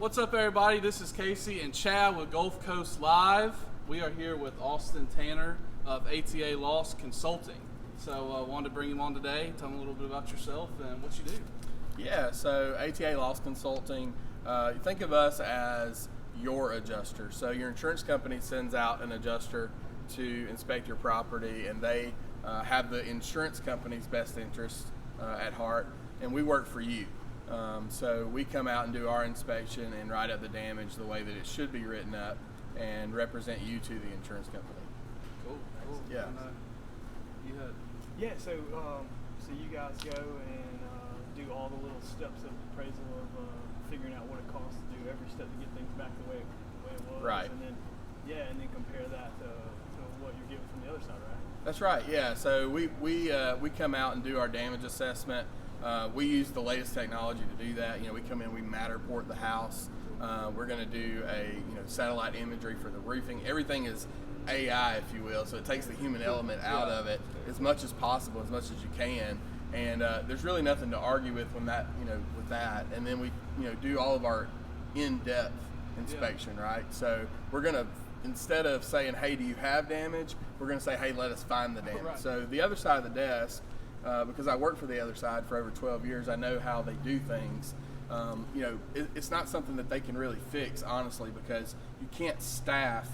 What's up, everybody? This is Casey and Chad with Gulf Coast Live. We are here with Austin Tanner of ATA Loss Consulting. So I wanted to bring him on today. Tell him a little bit about yourself and what you do. Yeah, so ATA Loss Consulting, think of us as your adjuster. So your insurance company sends out an adjuster to inspect your property, and they have the insurance company's best interest at heart, and we work for you. So we come out and do our inspection and write up the damage the way that it should be written up and represent you to the insurance company. Cool. Yeah. And, you had Yeah, so you guys go and do all the little steps of appraisal of figuring out what it costs to do every step to get things back the way it was. Right. And then compare that to what you're getting from the other side, right? That's right. Yeah. So we come out and do our damage assessment. We use the latest technology to do that. We come in, we Matterport the house. We're going to do a satellite imagery for the roofing. Everything is AI, if you will, so it takes the human element out of it as much as possible, as much as you can. And there's really nothing to argue with when that with that. And then we do all of our in-depth inspection, right? So we're going to, instead of saying, hey, do you have damage, we're going to say, hey, let us find the damage. Right. So the other side of the desk, because I worked for the other side for over 12 years, I know how they do things. It's not something that they can really fix, honestly, because you can't staff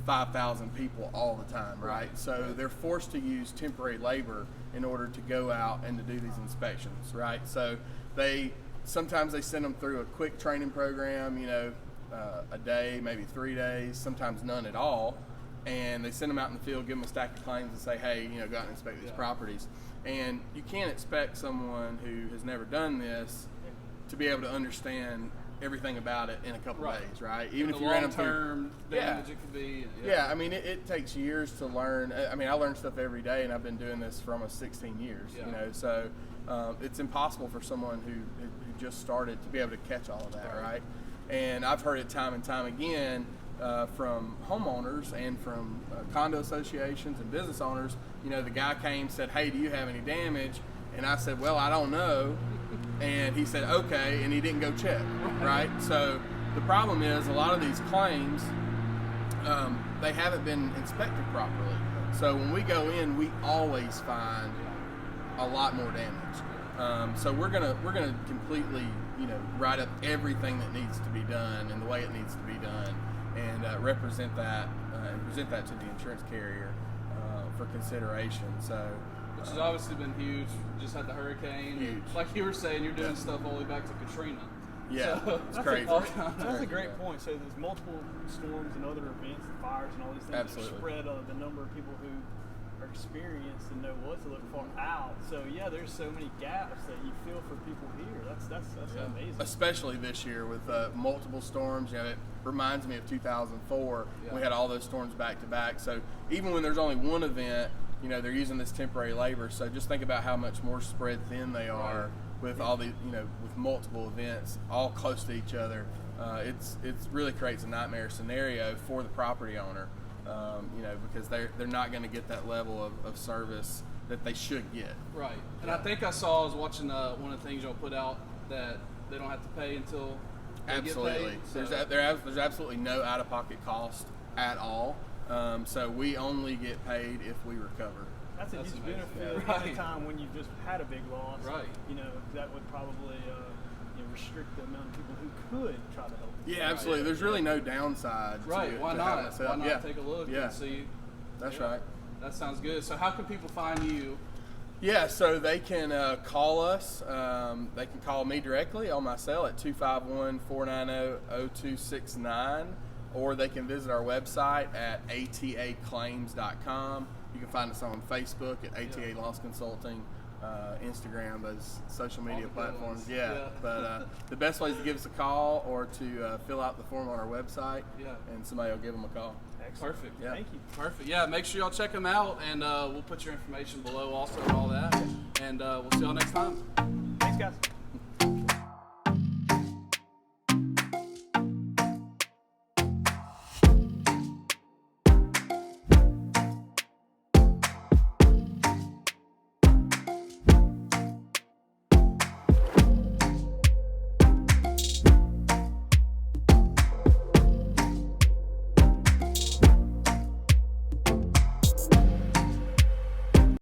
5,000 people all the time, right? So they're forced to use temporary labor in order to go out and to do these inspections, right? So sometimes they send them through a quick training program, a day, maybe 3 days, sometimes none at all. And they send them out in the field, give them a stack of claims and say, hey, go out and inspect these properties. And you can't expect someone who has never done this to be able to understand everything about it in a couple days, right? Even if you ran them through long-term damage it could be. Yeah, I mean, it takes years to learn. I mean, I learn stuff every day, and I've been doing this for almost 16 years, so it's impossible for someone who just started to be able to catch all of that, right? And I've heard it time and time again from homeowners and from condo associations and business owners. The guy came, said, hey, do you have any damage? And I said, well, I don't know. And he said, okay, and he didn't go check, right? So the problem is a lot of these claims, they haven't been inspected properly. So when we go in, we always find a lot more damage. So we're gonna completely, write up everything that needs to be done and the way it needs to be done, and represent that and present that to the insurance carrier for consideration. So. Which has obviously been huge. Just had the hurricane. Huge. Like you were saying, you're doing stuff all the way back to Katrina. Yeah, So, it's crazy. That's a great point. So there's multiple storms and other events, and fires and all these things Absolutely. that spread the number of people who are experienced and know what to look for out. So yeah, there's so many gaps that you feel for people here. That's amazing. Especially this year with multiple storms. It reminds me of 2004. We had all those storms back to back. So even when there's only one event, they're using this temporary labor. So just think about how much more spread thin they are with all the, with multiple events all close to each other. It's really creates a nightmare scenario for the property owner, because they're not going to get that level of service that they should get. Right. And I think I was watching one of the things y'all put out that they don't have to pay until they Absolutely. get paid. So. There's absolutely no out-of-pocket cost at all. So we only get paid if we recover. That's a huge amazing. benefit at a time when you've just had a big loss. Right. That would probably restrict the amount of people who could try to help. Yeah, absolutely. There's really no downside. Right. Why to not? having us help. Why not Yeah. take a look Yeah. and see? That's right. That sounds good. So how can people find you? Yeah, so they can call us. They can call me directly on my cell at 251-490-0269, or they can visit our website at ataclaims.com. You can find us on Facebook at ATA Loss Consulting, Instagram, those social media platforms. But the best way is to give us a call or to fill out the form on our website, and somebody will give them a call. Excellent. Perfect. Yeah. Thank you. Perfect. Yeah, make sure y'all check them out, and we'll put your information below also and all that. And we'll see y'all next time. Thanks, guys.